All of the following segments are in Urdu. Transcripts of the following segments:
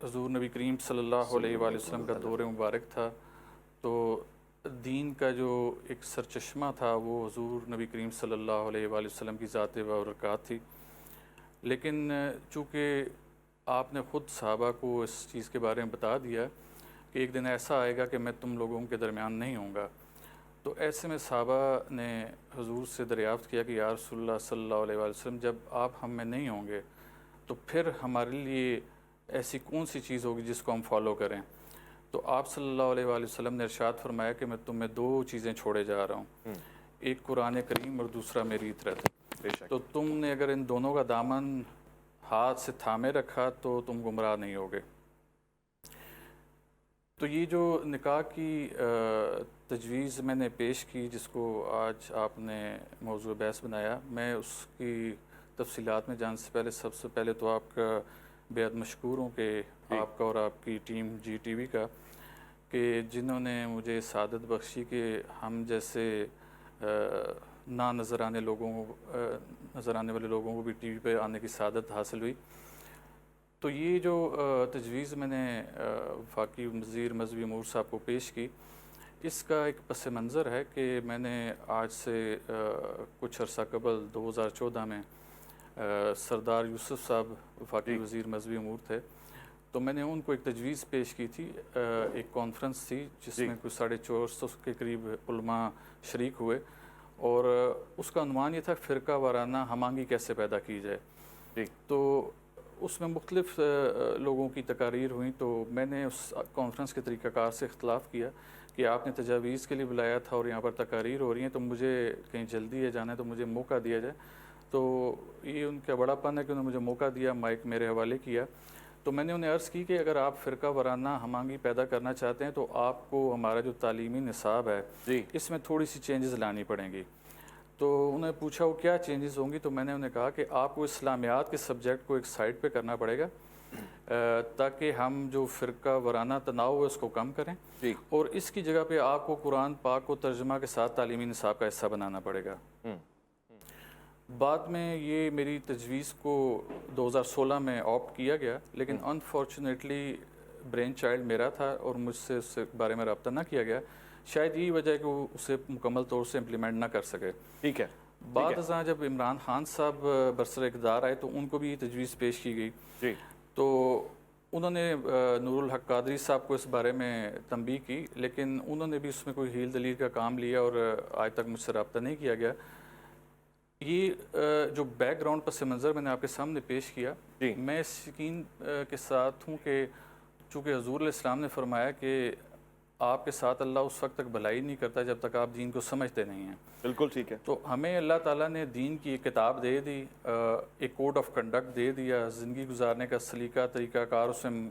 حضور نبی کریم صلی اللہ علیہ وآلہ وسلم کا دور مبارک تھا، تو دین کا جو ایک سرچشمہ تھا وہ حضور نبی کریم صلی اللہ علیہ وآلہ وسلم کی ذات بابرکات تھی، لیکن چونکہ آپ نے خود صحابہ کو اس چیز کے بارے میں بتا دیا کہ ایک دن ایسا آئے گا کہ میں تم لوگوں کے درمیان نہیں ہوں گا، تو ایسے میں صحابہ نے حضور سے دریافت کیا کہ یا رسول اللہ صلی اللہ علیہ وآلہ وسلم، جب آپ ہم میں نہیں ہوں گے تو پھر ہمارے لیے ایسی کون سی چیز ہوگی جس کو ہم فالو کریں؟ تو آپ صلی اللہ علیہ وآلہ وسلم نے ارشاد فرمایا کہ میں تمہیں دو چیزیں چھوڑے جا رہا ہوں، ایک قرآن کریم اور دوسرا میری اطاعت، تو تم نے اگر ان دونوں کا دامن ہاتھ سے تھامے رکھا تو تم گمراہ نہیں ہوگے۔ تو یہ جو نکاح کی تجویز میں نے پیش کی، جس کو آج آپ نے موضوع بحث بنایا، میں اس کی تفصیلات میں جانے سے پہلے سب سے پہلے تو آپ کا بے حد مشکور ہوں کہ آپ کا اور آپ کی ٹیم جی ٹی وی کا، کہ جنہوں نے مجھے سعادت بخشی کہ ہم جیسے نہ نظر آنے والے لوگوں کو بھی ٹی وی پہ آنے کی سعادت حاصل ہوئی۔ تو یہ جو تجویز میں نے وفاقی وزیر مذہبی امور صاحب کو پیش کی، اس کا ایک پس منظر ہے کہ میں نے آج سے کچھ عرصہ قبل 2014 میں سردار یوسف صاحب وفاقی وزیر مذہبی امور تھے، تو میں نے ان کو ایک تجویز پیش کی تھی، ایک کانفرنس تھی جس میں کچھ 450 کے قریب علماء شریک ہوئے، اور اس کا عنوان یہ تھا فرقہ وارانہ ہم آہنگی کیسے پیدا کی جائے۔ تو اس میں مختلف لوگوں کی تقاریر ہوئیں، تو میں نے اس کانفرنس کے طریقہ کار سے اختلاف کیا کہ آپ نے تجاویز کے لیے بلایا تھا اور یہاں پر تقاریر ہو رہی ہیں، تو مجھے کہیں جلدی ہے جانا ہے تو مجھے موقع دیا جائے۔ تو یہ ان کا بڑا پن ہے کہ انہوں نے مجھے موقع دیا، مائک میرے حوالے کیا، تو میں نے انہیں عرض کی کہ اگر آپ فرقہ وارانہ ہم آہنگی پیدا کرنا چاہتے ہیں تو آپ کو ہمارا جو تعلیمی نصاب ہے اس میں تھوڑی سی چینجز لانی پڑیں گی۔ تو انہوں نے پوچھا وہ کیا چینجز ہوں گی، تو میں نے انہیں کہا کہ آپ کو اسلامیات کے سبجیکٹ کو ایک سائڈ پہ کرنا پڑے گا تاکہ ہم جو فرقہ وارانہ تناؤ ہے اس کو کم کریں، اور اس کی جگہ پہ آپ کو قرآن پاک کو ترجمہ کے ساتھ تعلیمی نصاب کا حصہ بنانا پڑے گا۔ بعد میں یہ میری تجویز کو 2016 میں آپٹ کیا گیا، لیکن انفارچونیٹلی برین چائلڈ میرا تھا اور مجھ سے اس بارے میں رابطہ نہ کیا گیا، شاید یہی وجہ ہے کہ وہ اسے مکمل طور سے امپلیمنٹ نہ کر سکے۔ ٹھیک ہے، بعد ازاں جب عمران خان صاحب برسر اقتدار آئے تو ان کو بھی یہ تجویز پیش کی گئی، تو انہوں نے نور الحق قادری صاحب کو اس بارے میں تنبیہ کی، لیکن انہوں نے بھی اس میں کوئی ہیل دلیل کا کام لیا اور آج تک مجھ سے رابطہ نہیں کیا گیا۔ یہ جو بیک گراؤنڈ پس منظر میں نے آپ کے سامنے پیش کیا، میں اس یقین کے ساتھ ہوں کہ چونکہ حضور علیہ السلام نے فرمایا کہ آپ کے ساتھ اللہ اس وقت تک بھلائی نہیں کرتا جب تک آپ دین کو سمجھتے نہیں ہیں۔ بالکل ٹھیک ہے۔ تو ہمیں اللہ تعالیٰ نے دین کی ایک کتاب دے دی، ایک کوڈ آف کنڈکٹ دے دیا، زندگی گزارنے کا سلیقہ طریقہ کار اس میں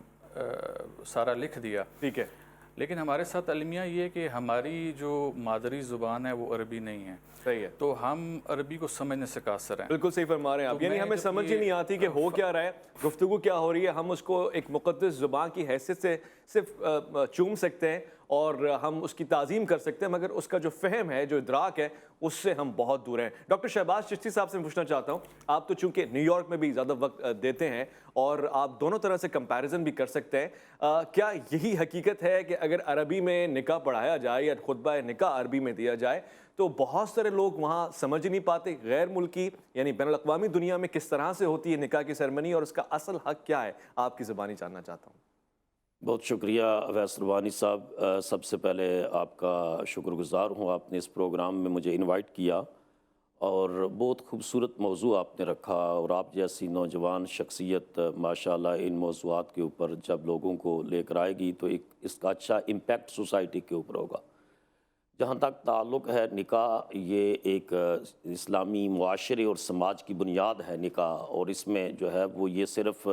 سارا لکھ دیا۔ ٹھیک ہے، لیکن ہمارے ساتھ المیہ یہ ہے کہ ہماری جو مادری زبان ہے وہ عربی نہیں ہے، صحیح ہے، تو ہم عربی کو سمجھنے سے قاصر ہیں۔ بالکل صحیح فرما رہے ہیں آپ، یعنی ہمیں سمجھ ہی نہیں آتی کہ ہو کیا رہا ہے، گفتگو کیا ہو رہی ہے، ہم اس کو ایک مقدس زبان کی حیثیت سے صرف چوم سکتے ہیں اور ہم اس کی تعظیم کر سکتے ہیں، مگر اس کا جو فہم ہے، جو ادراک ہے، اس سے ہم بہت دور ہیں۔ ڈاکٹر شہباز چشتی صاحب سے پوچھنا چاہتا ہوں، آپ تو چونکہ نیو یارک میں بھی زیادہ وقت دیتے ہیں اور آپ دونوں طرح سے کمپیریزن بھی کر سکتے ہیں، کیا یہی حقیقت ہے کہ اگر عربی میں نکاح پڑھایا جائے یا خطبہ نکاح عربی میں دیا جائے تو بہت سارے لوگ وہاں سمجھ نہیں پاتے؟ غیر ملکی یعنی بین الاقوامی دنیا میں کس طرح سے ہوتی ہے نکاح کی سیرمنی اور اس کا اصل حق کیا ہے؟ آپ کی زبانی جاننا چاہتا ہوں۔ بہت شکریہ اویس روحانی صاحب، سب سے پہلے آپ کا شکر گزار ہوں، آپ نے اس پروگرام میں مجھے انوائٹ کیا اور بہت خوبصورت موضوع آپ نے رکھا، اور آپ جیسی نوجوان شخصیت ماشاءاللہ ان موضوعات کے اوپر جب لوگوں کو لے کر آئے گی تو اس کا اچھا امپیکٹ سوسائٹی کے اوپر ہوگا۔ جہاں تک تعلق ہے نکاح، یہ ایک اسلامی معاشرے اور سماج کی بنیاد ہے نکاح، اور اس میں جو ہے وہ یہ صرف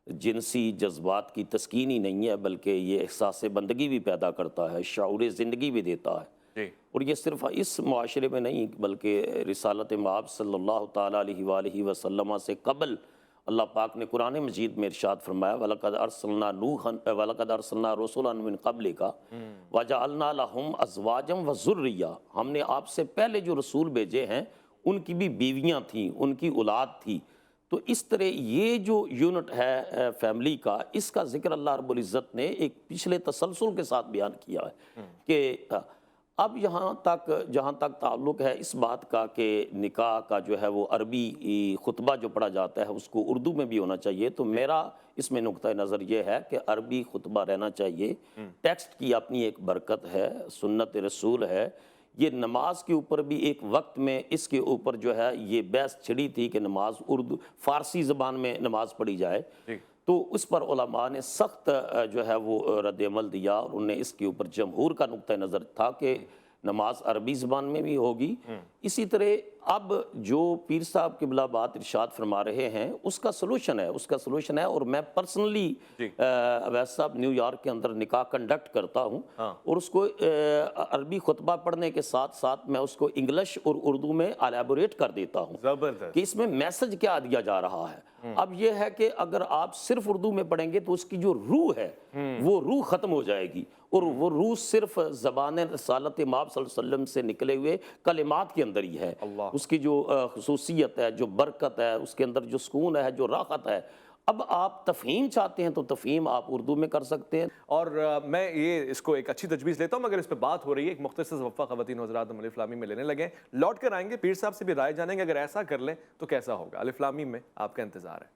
جنسی جذبات کی تسکین ہی نہیں ہے بلکہ یہ احساس بندگی بھی پیدا کرتا ہے، شعور زندگی بھی دیتا ہے، اور یہ صرف اس معاشرے میں نہیں بلکہ رسالت مآب صلی اللہ تعالیٰ علیہ وآلہ وسلم سے قبل اللہ پاک نے قرآن مجید میں ارشاد فرمایا وَلَقَدْ أَرْسَلْنَا رُسُلًا مِّن قَبْلِكَ وَجَعَلْنَا لَهُمْ أَزْوَاجًا وَذُرِّيَّةً، ہم نے آپ سے پہلے جو رسول بھیجے ہیں ان کی بھی بیویاں تھیں، ان کی اولاد تھی، تو اس طرح یہ جو یونٹ ہے فیملی کا، اس کا ذکر اللہ رب العزت نے ایک پچھلے تسلسل کے ساتھ بیان کیا ہے کہ اب جہاں تک تعلق ہے اس بات کا کہ نکاح کا جو ہے وہ عربی خطبہ جو پڑھا جاتا ہے اس کو اردو میں بھی ہونا چاہیے، تو میرا اس میں نقطہ نظر یہ ہے کہ عربی خطبہ رہنا چاہیے۔ ٹیکسٹ کی اپنی ایک برکت ہے، سنت رسول ہے۔ یہ نماز کے اوپر بھی ایک وقت میں اس کے اوپر جو ہے یہ بحث چھڑی تھی کہ نماز فارسی زبان میں نماز پڑھی جائے، تو اس پر علماء نے سخت جو ہے وہ رد عمل دیا، اور انہوں نے اس کے اوپر جمہور کا نقطہ نظر تھا کہ نماز عربی زبان میں بھی ہوگی۔ اسی طرح اب جو پیر صاحب قبلہ بات ارشاد فرما رہے ہیں اس کا سلوشن ہے، اور میں پرسنلی اویس صاحب نیو یارک کے اندر نکاح کنڈکٹ کرتا ہوں، اور اس کو عربی خطبہ پڑھنے کے ساتھ ساتھ میں اس کو انگلش اور اردو میں الیبوریٹ کر دیتا ہوں کہ اس میں میسج کیا دیا جا رہا ہے۔ اب یہ ہے کہ اگر آپ صرف اردو میں پڑھیں گے تو اس کی جو روح ہے وہ روح ختم ہو جائے گی، اور وہ روح صرف زبان رسالت مآب صلی اللہ علیہ وسلم سے نکلے ہوئے کلمات کے اندر ہی ہے۔ اس کی جو خصوصیت ہے، جو برکت ہے، اس کے اندر جو سکون ہے، جو راحت ہے۔ اب آپ تفہیم چاہتے ہیں تو تفہیم آپ اردو میں کر سکتے ہیں۔ اور میں یہ اس کو ایک اچھی تجویز لیتا ہوں، مگر اس پہ بات ہو رہی ہے ایک مختصر وقفہ خواتین و حضرات ہم الف لام میم میں لینے لگے، لوٹ کر آئیں گے، پیر صاحب سے بھی رائے جانیں گے اگر ایسا کر لیں تو کیسا ہوگا۔ الف لام میم میں آپ کا انتظار ہے۔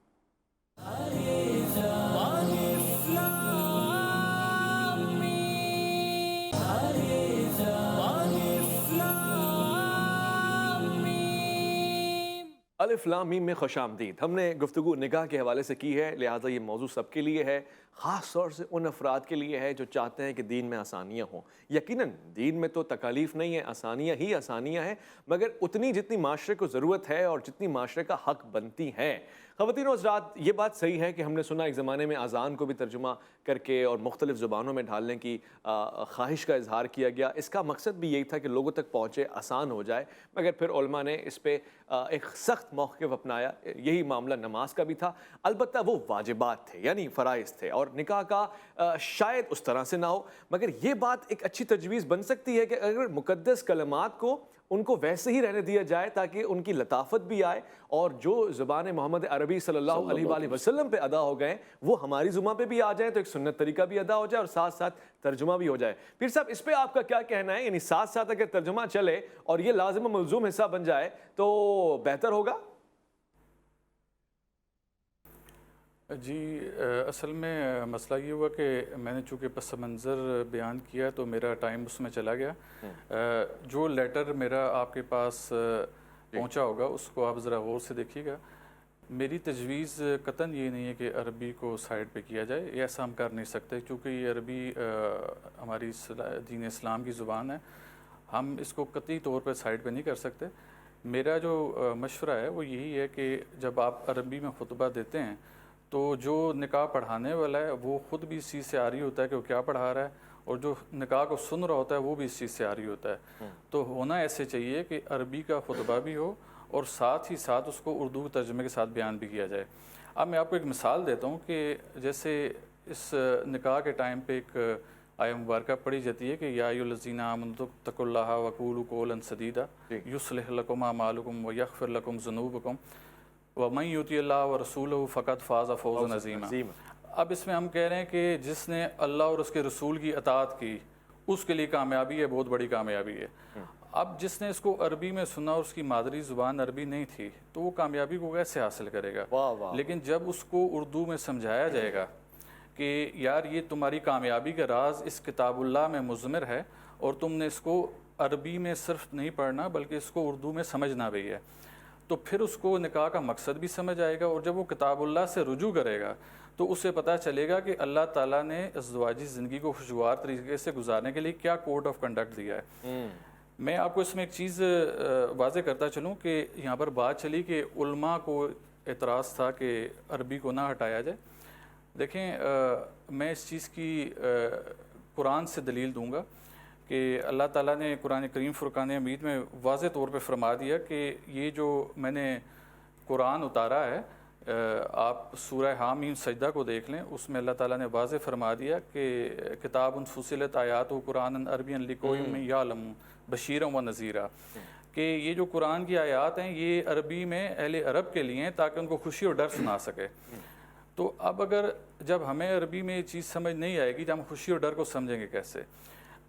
الف لام میم میں خوش آمدید۔ ہم نے گفتگو نکاح کے حوالے سے کی ہے، لہٰذا یہ موضوع سب کے لیے ہے، خاص طور سے ان افراد کے لیے ہے جو چاہتے ہیں کہ دین میں آسانیاں ہوں۔ یقیناً دین میں تو تکالیف نہیں ہے، آسانیاں ہی آسانیاں ہیں، مگر اتنی جتنی معاشرے کو ضرورت ہے اور جتنی معاشرے کا حق بنتی ہیں۔ خواتین و حضرات، یہ بات صحیح ہے کہ ہم نے سنا ایک زمانے میں اذان کو بھی ترجمہ کر کے اور مختلف زبانوں میں ڈھالنے کی خواہش کا اظہار کیا گیا۔ اس کا مقصد بھی یہی تھا کہ لوگوں تک پہنچے، آسان ہو جائے، مگر پھر علماء نے اس پہ ایک سخت موقف اپنایا۔ یہی معاملہ نماز کا بھی تھا، البتہ وہ واجبات تھے یعنی فرائض تھے، اور نکاح کا شاید اس طرح سے نہ ہو، مگر یہ بات ایک اچھی تجویز بن سکتی ہے کہ اگر مقدس کلمات کو ان کو ویسے ہی رہنے دیا جائے تاکہ ان کی لطافت بھی آئے، اور جو زبان محمد عربی صلی اللہ علیہ وآلہ وسلم پہ ادا ہو گئے وہ ہماری زبان پہ بھی آ جائیں، تو ایک سنت طریقہ بھی ادا ہو جائے اور ساتھ ساتھ ترجمہ بھی ہو جائے۔ پھر صاحب اس پہ آپ کا کیا کہنا ہے؟ یعنی ساتھ ساتھ اگر ترجمہ چلے اور یہ لازم و ملزوم حصہ بن جائے تو بہتر ہوگا؟ جی، اصل میں مسئلہ یہ ہوا کہ میں نے چونکہ پس منظر بیان کیا تو میرا ٹائم اس میں چلا گیا۔ جو لیٹر میرا آپ کے پاس پہنچا ہوگا اس کو آپ ذرا غور سے دیکھیے گا۔ میری تجویز قطعاً یہ نہیں ہے کہ عربی کو سائڈ پہ کیا جائے، یہ ایسا ہم کر نہیں سکتے، کیونکہ یہ عربی ہماری دین اسلام کی زبان ہے، ہم اس کو قطعی طور پہ سائڈ پہ نہیں کر سکتے۔ میرا جو مشورہ ہے وہ یہی ہے کہ جب آپ عربی میں خطبہ دیتے ہیں تو جو نکاح پڑھانے والا ہے وہ خود بھی اس چیز سے عاری ہوتا ہے کہ وہ کیا پڑھا رہا ہے، اور جو نکاح کو سن رہا ہوتا ہے وہ بھی اس چیز سے عاری ہوتا ہے۔ تو ہونا ایسے چاہیے کہ عربی کا خطبہ بھی ہو اور ساتھ ہی ساتھ اس کو اردو ترجمے کے ساتھ بیان بھی کیا جائے۔ اب میں آپ کو ایک مثال دیتا ہوں کہ جیسے اس نکاح کے ٹائم پہ ایک آیہ مبارکہ پڑھی جاتی ہے کہ یا ایھا الذین آمنوا اتقوا اللہ وقولوا قولا سدیدا یصلح لکم اعمالکم ویغفر لکم ذنوبکم وَمَن یُطِعِ اللَّهَ وَرَسُولَهُ فَقَدْ فَازَ فَوْزًا عَظِیمًا۔ اب اس میں ہم کہہ رہے ہیں کہ جس نے اللہ اور اس کے رسول کی اطاعت کی اس کے لیے کامیابی ہے، بہت بڑی کامیابی ہے۔ اب جس نے اس کو عربی میں سنا اور اس کی مادری زبان عربی نہیں تھی تو وہ کامیابی کو کیسے حاصل کرے گا؟ لیکن جب اس کو اردو میں سمجھایا جائے گا کہ یار یہ تمہاری کامیابی کا راز اس کتاب اللہ میں مضمر ہے، اور تم نے اس کو عربی میں صرف نہیں پڑھنا بلکہ اس کو اردو میں سمجھنا بھی ہے، تو پھر اس کو نکاح کا مقصد بھی سمجھ آئے گا، اور جب وہ کتاب اللہ سے رجوع کرے گا تو اسے پتہ چلے گا کہ اللہ تعالیٰ نے ازدواجی زندگی کو خوشگوار طریقے سے گزارنے کے لیے کیا کوڈ آف کنڈکٹ دیا ہے۔ میں آپ کو اس میں ایک چیز واضح کرتا چلوں کہ یہاں پر بات چلی کہ علماء کو اعتراض تھا کہ عربی کو نہ ہٹایا جائے۔ دیکھیں، میں اس چیز کی قرآن سے دلیل دوں گا کہ اللہ تعالیٰ نے قرآن کریم فرقان حمید میں واضح طور پہ فرما دیا کہ یہ جو میں نے قرآن اتارا ہے آپ سورہ حامیم سجدہ کو دیکھ لیں، اس میں اللہ تعالیٰ نے واضح فرما دیا کہ کتاب فصلت آیات و قرآن عربی لقوم یعلم بشیرا و نذیرا، کہ یہ جو قرآن کی آیات ہیں یہ عربی میں اہل عرب کے لیے ہیں تاکہ ان کو خوشی اور ڈر سنا سکے۔ تو اب اگر جب ہمیں عربی میں یہ چیز سمجھ نہیں آئے گی، جب ہم خوشی اور ڈر کو سمجھیں گے کیسے؟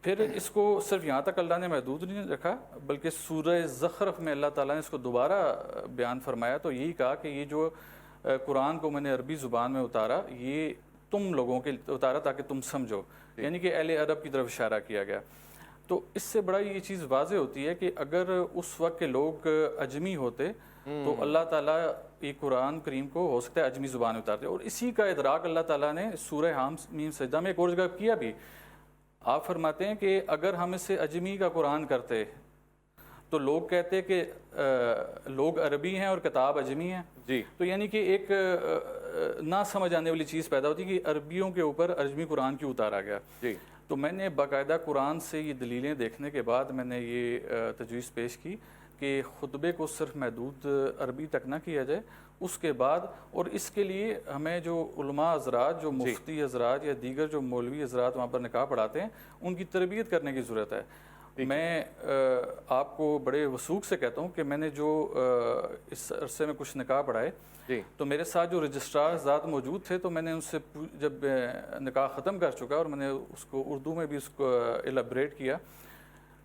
پھر اس کو صرف یہاں تک اللہ نے محدود نہیں رکھا، بلکہ سورہ زخرف میں اللہ تعالیٰ نے اس کو دوبارہ بیان فرمایا، تو یہی کہا کہ یہ جو قرآن کو میں نے عربی زبان میں اتارا، یہ تم لوگوں کے اتارا تاکہ تم سمجھو، یعنی کہ اہل عرب کی طرف اشارہ کیا گیا۔ تو اس سے بڑا یہ چیز واضح ہوتی ہے کہ اگر اس وقت کے لوگ اجمی ہوتے تو اللہ تعالیٰ یہ قرآن کریم کو ہو سکتا ہے اجمی زبان میں اتارتے، اور اسی کا ادراک اللہ تعالیٰ نے سورہ حامیم سجدہ میں ایک اور جگہ کیا بھی۔ آپ فرماتے ہیں کہ اگر ہم اسے اجمی کا قرآن کرتے تو لوگ کہتے کہ لوگ عربی ہیں اور کتاب اجمی ہیں، جی، تو یعنی کہ ایک نہ سمجھ آنے والی چیز پیدا ہوتی کہ عربیوں کے اوپر اجمی قرآن کیوں اتارا گیا۔ جی، تو میں نے باقاعدہ قرآن سے یہ دلیلیں دیکھنے کے بعد میں نے یہ تجویز پیش کی کہ خطبے کو صرف محدود عربی تک نہ کیا جائے، اس کے بعد، اور اس کے لیے ہمیں جو علماء حضرات، جو مفتی حضرات یا دیگر جو مولوی حضرات وہاں پر نکاح پڑھاتے ہیں، ان کی تربیت کرنے کی ضرورت ہے۔ میں آپ کو بڑے وثوق سے کہتا ہوں کہ میں نے جو اس عرصے میں کچھ نکاح پڑھائے، تو میرے ساتھ جو رجسٹرار حضرات موجود تھے، تو میں نے ان سے جب نکاح ختم کر چکا اور میں نے اس کو اردو میں بھی اس کو ایلیبریٹ کیا،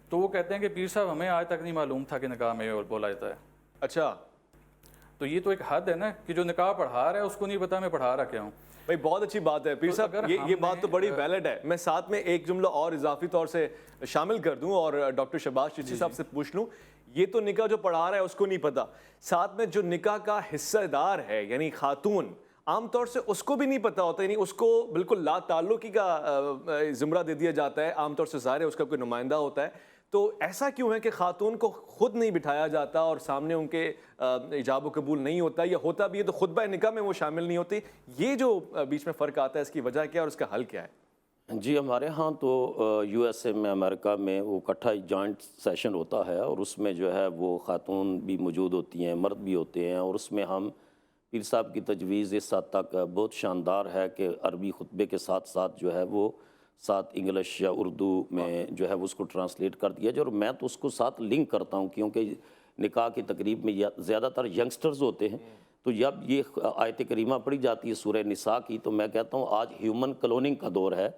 تو وہ کہتے ہیں کہ پیر صاحب ہمیں آج تک نہیں معلوم تھا کہ نکاح میں بولا جاتا ہے۔ اچھا، تو یہ تو ایک حد ہے نا کہ جو نکاح پڑھا رہا ہے اس کو نہیں پتا میں پڑھا رہا کیا ہوں۔ بھائی بہت اچھی بات ہے پیر صاحب، یہ بات تو بڑی ویلڈ ہے۔ میں ساتھ میں ایک جملہ اور اضافی طور سے شامل کر دوں اور ڈاکٹر شہباز چشتی صاحب سے پوچھ لوں، یہ تو نکاح جو پڑھا رہا ہے اس کو نہیں پتا، ساتھ میں جو نکاح کا حصہ دار ہے یعنی خاتون، عام طور سے اس کو بھی نہیں پتا ہوتا، یعنی اس کو بالکل لا تعلقی کا زمرہ دے دیا جاتا ہے، عام طور سے ظاہر ہے اس کا کوئی نمائندہ ہوتا ہے۔ تو ایسا کیوں ہے کہ خاتون کو خود نہیں بٹھایا جاتا اور سامنے ان کے ایجاب و قبول نہیں ہوتا، یا ہوتا بھی ہے تو خطبہ نکاح میں وہ شامل نہیں ہوتی؟ یہ جو بیچ میں فرق آتا ہے، اس کی وجہ کیا اور اس کا حل کیا ہے؟ جی، ہمارے ہاں تو یو ایس اے میں، امریکہ میں وہ اکٹھا جوائنٹ سیشن ہوتا ہے، اور اس میں جو ہے وہ خاتون بھی موجود ہوتی ہیں، مرد بھی ہوتے ہیں، اور اس میں ہم پیر صاحب کی تجویز اس حد تک بہت شاندار ہے کہ عربی خطبے کے ساتھ ساتھ جو ہے وہ ساتھ انگلش یا اردو میں جو ہے وہ اس کو ٹرانسلیٹ کر دیا جائے، اور میں تو اس کو ساتھ لنک کرتا ہوں کیونکہ نکاح کی تقریب میں زیادہ تر ینگسٹرز ہوتے ہیں، تو جب یہ آیت کریمہ پڑھی جاتی ہے سورہ نساء کی، تو میں کہتا ہوں آج ہیومن کلوننگ کا دور ہے۔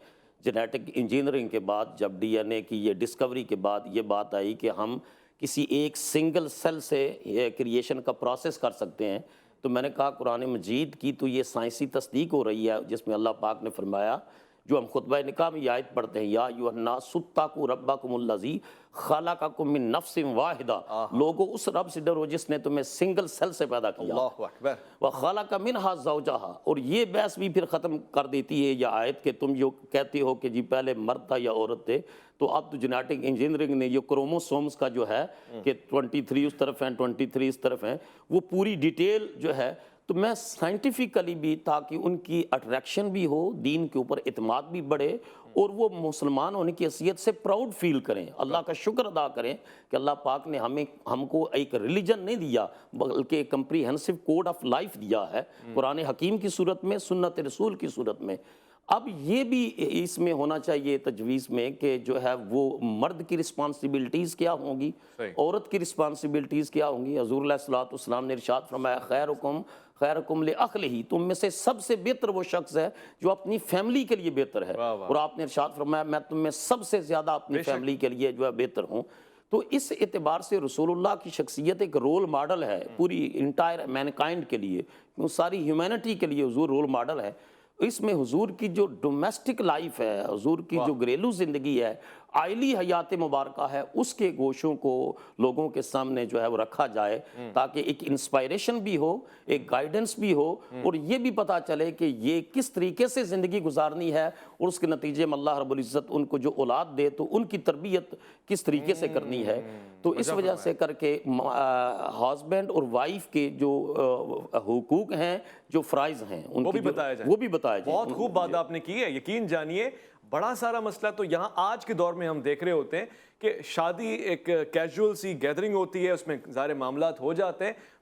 جینیٹک انجینئرنگ کے بعد، جب ڈی این اے کی یہ ڈسکوری کے بعد یہ بات آئی کہ ہم کسی ایک سنگل سیل سے کریشن کا پروسیس کر سکتے ہیں، تو میں نے کہا قرآن مجید کی تو یہ سائنسی تصدیق ہو رہی ہے، جس میں اللہ پاک نے فرمایا، جو ہم خطبہ نکاح میں یہ آیت پڑھتے ہیں، یا ایھا الناس اتقوا ربکم الذی خلقکم من نفس واحدہ، لوگوں اس رب سے ڈرو جس نے تمہیں سنگل سیل سے پیدا کیا، اللہ اکبر، وخلق منہا زوجہا، اور یہ بحث بھی پھر ختم کر دیتی ہے یہ آیت کہ تم جو کہتے ہو کہ جی پہلے مرد تھا یا عورت تھے، تو اب تو جینیٹک انجینئرنگ نے یہ کروموسومز کا جو ہے کہ 23 اس طرف ہیں، 23 اس طرف ہیں، وہ پوری ڈیٹیل جو ہے، تو میں سائنٹیفکلی بھی تاکہ ان کی اٹریکشن بھی ہو، دین کے اوپر اعتماد بھی بڑھے، اور وہ مسلمان ہونے کی حیثیت سے پراؤڈ فیل کریں، اللہ کا شکر ادا کریں کہ اللہ پاک نے ہم کو ایک ریلیجن نہیں دیا بلکہ ایک کمپریہنسو کوڈ آف لائف دیا ہے، قرآن حکیم کی صورت میں، سنت رسول کی صورت میں۔ اب یہ بھی اس میں ہونا چاہیے تجویز میں کہ جو ہے وہ مرد کی رسپانسبلٹیز کیا ہوں گی، عورت کی رسپانسبلٹیز کیا ہوں گی۔ حضور علیہ الصلوۃ والسلام نے ارشاد فرمایا، خیرکم لأہلہ، تم میں سے سب سے بہتر وہ شخص ہے جو اپنی فیملی کے لیے بہتر ہے، اور آپ نے ارشاد فرمایا میں تم میں سب سے زیادہ اپنی فیملی کے لیے جو ہے بہتر ہوں۔ تو اس اعتبار سے رسول اللہ کی شخصیت ایک رول ماڈل ہے پوری انٹائر مینکائنڈ کے لیے، ساری ہیومینٹی کے لیے حضور رول ماڈل ہے۔ اس میں حضور کی جو ڈومیسٹک لائف ہے، حضور کی جو گھریلو زندگی ہے، آئلی حیات مبارکہ ہے، اس کے گوشوں کو لوگوں کے سامنے جو ہے وہ رکھا جائے تاکہ ایک انسپائریشن بھی ہو، ایک گائیڈنس بھی ہو، اور یہ بھی پتہ چلے کہ یہ کس طریقے سے زندگی گزارنی ہے، اور اس کے نتیجے میں اللہ رب العزت ان کو جو اولاد دے تو ان کی تربیت کس طریقے سے کرنی ہے۔ تو اس وجہ سے کر کے ہسبینڈ اور وائف کے جو حقوق ہیں، جو فرائض ہیں، ان کی وہ بھی بتایا جائے۔ بہت خوب بات آپ نے کی ہے، یقین جانیے بڑا سارا مسئلہ تو یہاں آج کے دور میں ہم دیکھ رہے ہوتے ہیں کہ شادی ایک کیجول سی گیدرنگ ہوتی ہے، اس میں ظاہر معاملات ہو جاتے ہیں،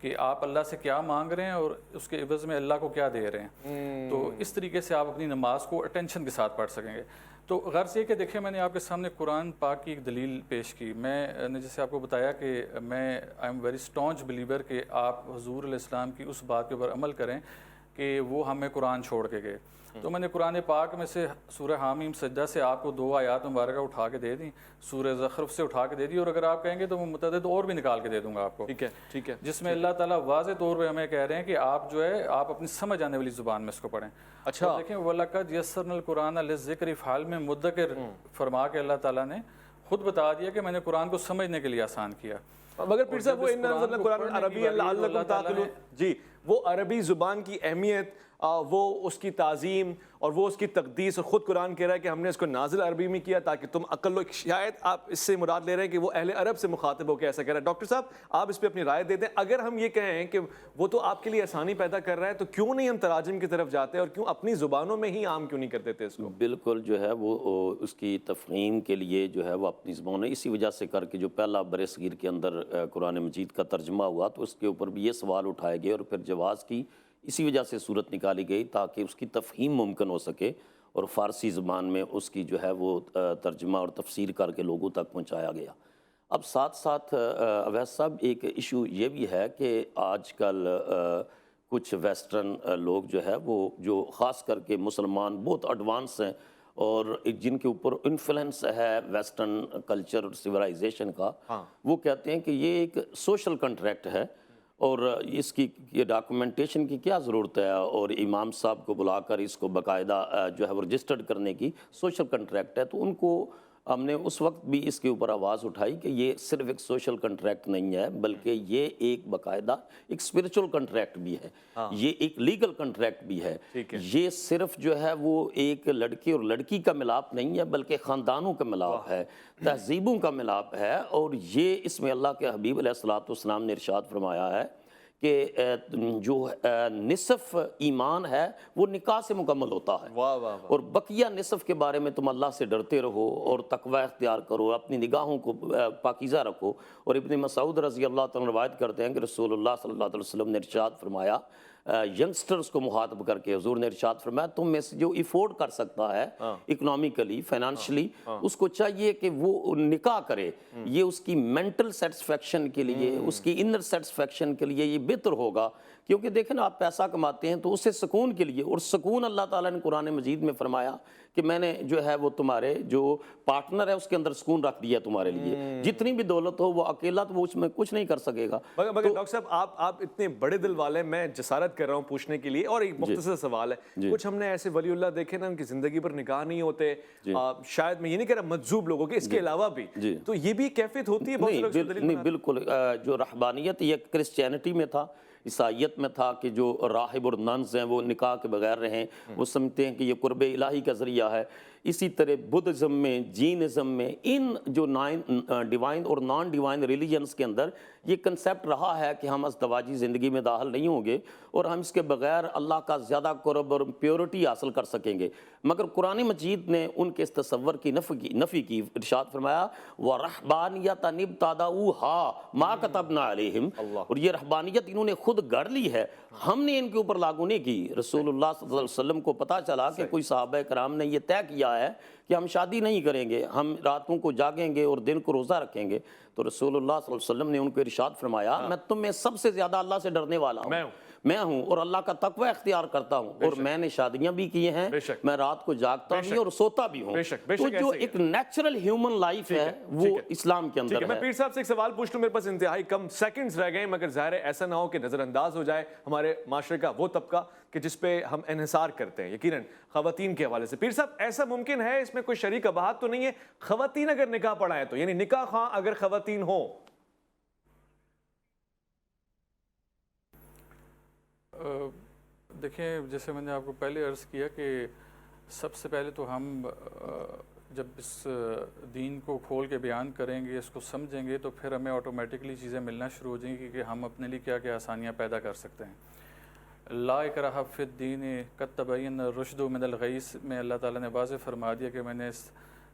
کہ آپ اللہ سے کیا مانگ رہے ہیں اور اس کے عوض میں اللہ کو کیا دے رہے ہیں. تو اس طریقے سے آپ اپنی نماز کو اٹینشن کے ساتھ پڑھ سکیں گے. تو غرض یہ کہ دیکھیں میں نے آپ کے سامنے قرآن پاک کی ایک دلیل پیش کی. میں نے جیسے آپ کو بتایا کہ میں I am very staunch believer کہ آپ حضور علیہ السلام کی اس بات کے اوپر عمل کریں کہ وہ ہمیں قرآن چھوڑ کے گئے. تو میں نے قرآن پاک میں سے سورہ حامیم سجدہ سے آپ کو 2 آیات مبارکہ اٹھا کے دے دیں, سورہ زخرف سے اٹھا کے دے دی, اور اگر آپ کہیں گے تو میں متعدد اور بھی نکال کے دے دوں گا آپ کو, ٹھیک ہے, جس میں اللہ تعالیٰ واضح طور پہ ہمیں کہہ رہے ہیں کہ آپ جو ہے آپ اپنی سمجھ آنے والی زبان میں اس کو پڑھیں. اچھا دیکھیں وَلَقَدْ يَسَّرْنَا الْقُرْآنَ لِلذِّكْرِ فَهَلْ مِن مُدَّكِرٍ فرما کے اللہ تعالیٰ نے خود بتا دیا کہ میں نے قرآن کو سمجھنے کے لیے آسان کیا. مگر پھر صاحب وہ ان قرآن عربی لعلکم تعقلون, جی وہ عربی زبان کی اہمیت, وہ اس کی تعظیم اور وہ اس کی تقدیس, اور خود قرآن کہہ رہا ہے کہ ہم نے اس کو نازل عربی میں کیا تاکہ تم عقل لو. شاید آپ اس سے مراد لے رہے ہیں کہ وہ اہل عرب سے مخاطب ہو کے ایسا کہہ رہا ہے. ڈاکٹر صاحب آپ اس پہ اپنی رائے دے دیں. اگر ہم یہ کہیں کہ وہ تو آپ کے لیے آسانی پیدا کر رہا ہے, تو کیوں نہیں ہم تراجم کی طرف جاتے اور کیوں اپنی زبانوں میں ہی عام کیوں نہیں کر دیتے اس کو؟ بالکل جو ہے وہ اس کی تفہیم کے لیے جو ہے وہ اپنی زبان ہے, اسی وجہ سے کر کے جو پہلا برصغیر کے اندر قرآن مجید کا ترجمہ ہوا تو اس کے اوپر بھی یہ سوال اٹھائے گئے اور پھر جواز کی اسی وجہ سے صورت نکالی گئی تاکہ اس کی تفہیم ممکن ہو سکے اور فارسی زبان میں اس کی جو ہے وہ ترجمہ اور تفسیر کر کے لوگوں تک پہنچایا گیا. اب ساتھ ساتھ اویس صاحب ایک ایشو یہ بھی ہے کہ آج کل کچھ ویسٹرن لوگ جو ہے وہ جو خاص کر کے مسلمان بہت ایڈوانس ہیں اور جن کے اوپر انفلوئنس ہے ویسٹرن کلچر اور سویلائزیشن کا, وہ کہتے ہیں کہ یہ ایک سوشل کنٹریکٹ ہے اور اس کی ڈاکومنٹیشن کی کیا ضرورت ہے, اور امام صاحب کو بلا کر اس کو باقاعدہ جو ہے وہ رجسٹرڈ کرنے کی سوشل کنٹریکٹ ہے. تو ان کو ہم نے اس وقت بھی اس کے اوپر آواز اٹھائی کہ یہ صرف ایک سوشل کنٹریکٹ نہیں ہے بلکہ یہ ایک باقاعدہ ایک اسپرچول کنٹریکٹ بھی ہے, یہ ایک لیگل کنٹریکٹ بھی ہے. یہ صرف جو ہے وہ ایک لڑکے اور لڑکی کا ملاپ نہیں ہے بلکہ خاندانوں کا ملاپ ہے, تہذیبوں کا ملاپ ہے. اور یہ اس میں اللہ کے حبیب علیہ الصلوۃ والسلام نے ارشاد فرمایا ہے کہ جو نصف ایمان ہے وہ نکاح سے مکمل ہوتا ہے, اور بقیہ نصف کے بارے میں تم اللہ سے ڈرتے رہو اور تقوی اختیار کرو, اپنی نگاہوں کو پاکیزہ رکھو. اور ابن مسعود رضی اللہ تعالیٰ روایت کرتے ہیں کہ رسول اللہ صلی اللہ علیہ وسلم نے ارشاد فرمایا, ینگسٹرز کو مخاطب کر کے حضور نے ارشاد فرمایا تم میں سے جو افورڈ کر سکتا ہے اکنامکلی فائنانشلی اس کو چاہیے کہ وہ نکاح کرے. یہ اس کی مینٹل سیٹسفیکشن کے لیے, اس کی انر سیٹسفیکشن کے لیے یہ بہتر ہوگا, کیونکہ دیکھیں نا آپ پیسہ کماتے ہیں تو اس سے سکون کے لیے, اور سکون اللہ تعالیٰ نے قرآن مجید میں فرمایا کہ میں نے جو ہے وہ تمہارے جو پارٹنر ہے اس کے اندر سکون رکھ دیا تمہارے لیے. جتنی بھی دولت ہو وہ اکیلا تو وہ اس میں کچھ نہیں کر سکے گا. مگر ڈاکٹر صاحب آپ اتنے بڑے دل والے, میں جسارت کر رہا ہوں پوچھنے کے لیے, اور ایک مختصر سوال ہے. کچھ ہم نے ایسے ولی اللہ دیکھے نا ان کی زندگی پر نکاح نہیں ہوتے, شاید میں یہ نہیں کہہ رہا مجذوب لوگوں کے, اس کے علاوہ بھی, تو یہ بھی کیفیت ہوتی ہے؟ نہیں بالکل, جو رہبانیت یہ کرسچینٹی میں تھا, عیسائیت میں تھا کہ جو راہب اور ننز ہیں وہ نکاح کے بغیر رہیں, وہ سمجھتے ہیں کہ یہ قرب الہی کا ذریعہ ہے. اسی طرح بدھزم میں, جینزم میں, ان جو ڈیوائن اور نان ڈیوائن ریلیجنز کے اندر یہ کنسیپٹ رہا ہے کہ ہم ازدواجی زندگی میں داخل نہیں ہوں گے اور ہم اس کے بغیر اللہ کا زیادہ قرب اور پیورٹی حاصل کر سکیں گے. مگر قرآن مجید نے ان کے اس تصور کی نفی کی, ارشاد فرمایا وَرَحْبَانِيَةً ابْتَدَعُوهَا مَا كَتَبْنَا عَلَيْهِمْ, اور یہ رہبانیت انہوں نے خود گڑ لی ہے, ہم نے ان کے اوپر لاگو نہیں کی. رسول اللہ صلی اللہ علیہ وسلم کو پتا چلا کہ کوئی صحابہ کرام نے یہ طے کیا ہے کہ ہم شادی نہیں کریں گے, ہم راتوں کو جاگیں گے اور دن کو روزہ رکھیں گے. تو رسول اللہ صلی اللہ علیہ وسلم نے ان کو ارشاد فرمایا میں تم میں سب سے زیادہ اللہ سے ڈرنے والا ہوں, میں ہوں اور اللہ کا تقوی اختیار کرتا ہوں, اور میں نے شادیاں بھی کی ہیں, میں رات کو جاگتا بھی اور سوتا بھی ہوں. تو جو ایک نیچرل ہیومن لائف ہے وہ اسلام کے اندر ہے. میں پیر صاحب سے ایک سوال پوچھ لوں, میرے پاس انتہائی کم سیکنڈز رہ گئے, مگر ظاہر ہے ایسا نہ ہو کہ نظر انداز ہو جائے ہمارے معاشرے کا وہ طبقہ کہ جس پہ ہم انحصار کرتے ہیں, یقیناً خواتین کے حوالے سے. پیر صاحب ایسا ممکن ہے, اس میں کوئی شرعی قباحت تو نہیں ہے, خواتین اگر نکاح پڑھائیں تو, یعنی نکاح خواہ اگر خواتین ہوں؟ دیکھیں جیسے میں نے آپ کو پہلے عرض کیا کہ سب سے پہلے تو ہم جب اس دین کو کھول کے بیان کریں گے, اس کو سمجھیں گے, تو پھر ہمیں آٹومیٹکلی چیزیں ملنا شروع ہو جائیں گی کہ ہم اپنے لیے کیا کیا آسانیاں پیدا کر سکتے ہیں. لا اکراہ فی الدین قد تبین الرشد من الغی میں اللہ تعالیٰ نے واضح فرما دیا کہ میں نے اس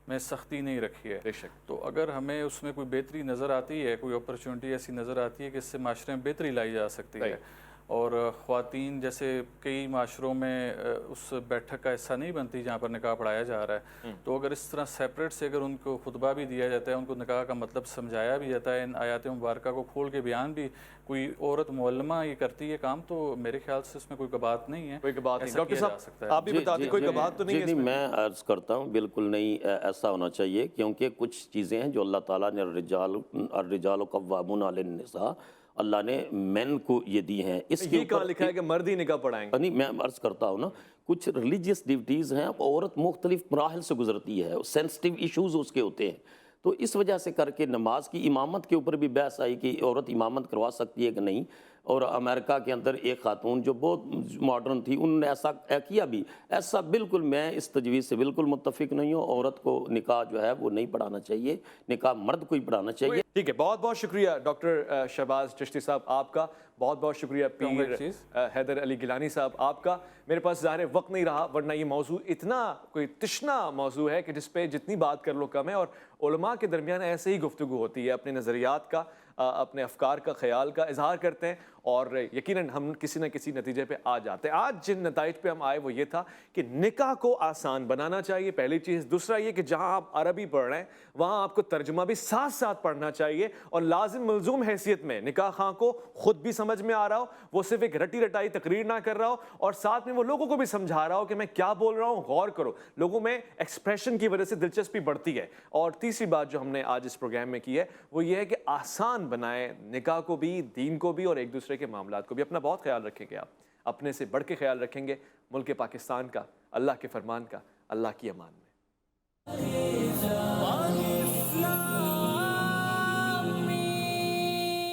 میں سختی نہیں رکھی ہے. بے شک. تو اگر ہمیں اس میں کوئی بہتری نظر آتی ہے, کوئی اپرچونٹی ایسی نظر آتی ہے کہ اس سے معاشرے میں بہتری لائی جا سکتی ہے, اور خواتین جیسے کئی معاشروں میں اس بیٹھک کا حصہ نہیں بنتی جہاں پر نکاح پڑھایا جا رہا ہے, تو اگر اس طرح سیپریٹ سے اگر ان کو خطبہ بھی دیا جاتا ہے, ان کو نکاح کا مطلب سمجھایا بھی جاتا ہے, ان آیات مبارکہ کو کھول کے بیان بھی کوئی عورت معلمہ یہ کرتی ہے کام, تو میرے خیال سے اس میں کوئی بات نہیں ہے. کوئی بات نہیں. ڈاکٹر جا سکتا صاحب ہے. آپ بھی بتا دیں, کوئی بات تو نہیں ہے اس میں؟ میں عرض کرتا ہوں بالکل نہیں ایسا ہونا چاہیے, کیونکہ کچھ چیزیں ہیں جو اللہ تعالیٰ نے الرجال قوامون علی النساء اللہ نے مین کو یہ دی ہیں. اس کے یہ کہاں لکھا ہے کہ مرد ہی نکاح پڑھائیں گے؟ نہیں, میں عرض کرتا ہوں نا, کچھ ریلیجیس ڈیوٹیز ہیں, عورت مختلف مراحل سے گزرتی ہے, سینسٹیو ایشوز اس کے ہوتے ہیں, تو اس وجہ سے کر کے نماز کی امامت کے اوپر بھی بحث آئی کہ عورت امامت کروا سکتی ہے کہ نہیں. اور امریکہ کے اندر ایک خاتون جو بہت ماڈرن تھی, انہوں نے ایسا کیا بھی. ایسا بالکل میں اس تجویز سے بالکل متفق نہیں ہوں. عورت کو نکاح جو ہے وہ نہیں پڑھانا چاہیے, نکاح مرد کو ہی پڑھانا چاہیے. ٹھیک ہے, بہت بہت شکریہ ڈاکٹر شہباز چشتی صاحب آپ کا, بہت بہت شکریہ پیر حیدر علی گیلانی صاحب آپ کا. میرے پاس ظاہر وقت نہیں رہا, ورنہ یہ موضوع اتنا کوئی تشنا موضوع ہے کہ جس پہ جتنی بات کر لو کم ہے, اور علماء کے درمیان ایسے ہی گفتگو ہوتی ہے, اپنے نظریات کا, اپنے افکار کا, خیال کا اظہار کرتے ہیں, اور یقیناً ہم کسی نہ کسی نتیجے پہ آ جاتے ہیں. آج جن نتائج پہ ہم آئے وہ یہ تھا کہ نکاح کو آسان بنانا چاہیے, پہلی چیز. دوسرا یہ کہ جہاں آپ عربی پڑھ رہے ہیں وہاں آپ کو ترجمہ بھی ساتھ ساتھ پڑھنا چاہیے, اور لازم ملزوم حیثیت میں نکاح خواہ کو خود بھی سمجھ میں آ رہا ہو, وہ صرف ایک رٹی رٹائی تقریر نہ کر رہا ہو, اور ساتھ میں وہ لوگوں کو بھی سمجھا رہا ہو کہ میں کیا بول رہا ہوں, غور کرو. لوگوں میں ایکسپریشن کی وجہ سے دلچسپی بڑھتی ہے. اور تیسری بات جو ہم نے آج اس پروگرام میں کی ہے وہ یہ ہے کہ آسان بنائے نکاح کو بھی, دین کو بھی, اور ایک دوسرے کے معاملات کو بھی. اپنا بہت خیال رکھیں گے, آپ اپنے سے بڑھ کے خیال رکھیں گے, ملک پاکستان کا, اللہ کے فرمان کا. اللہ کی امان میں.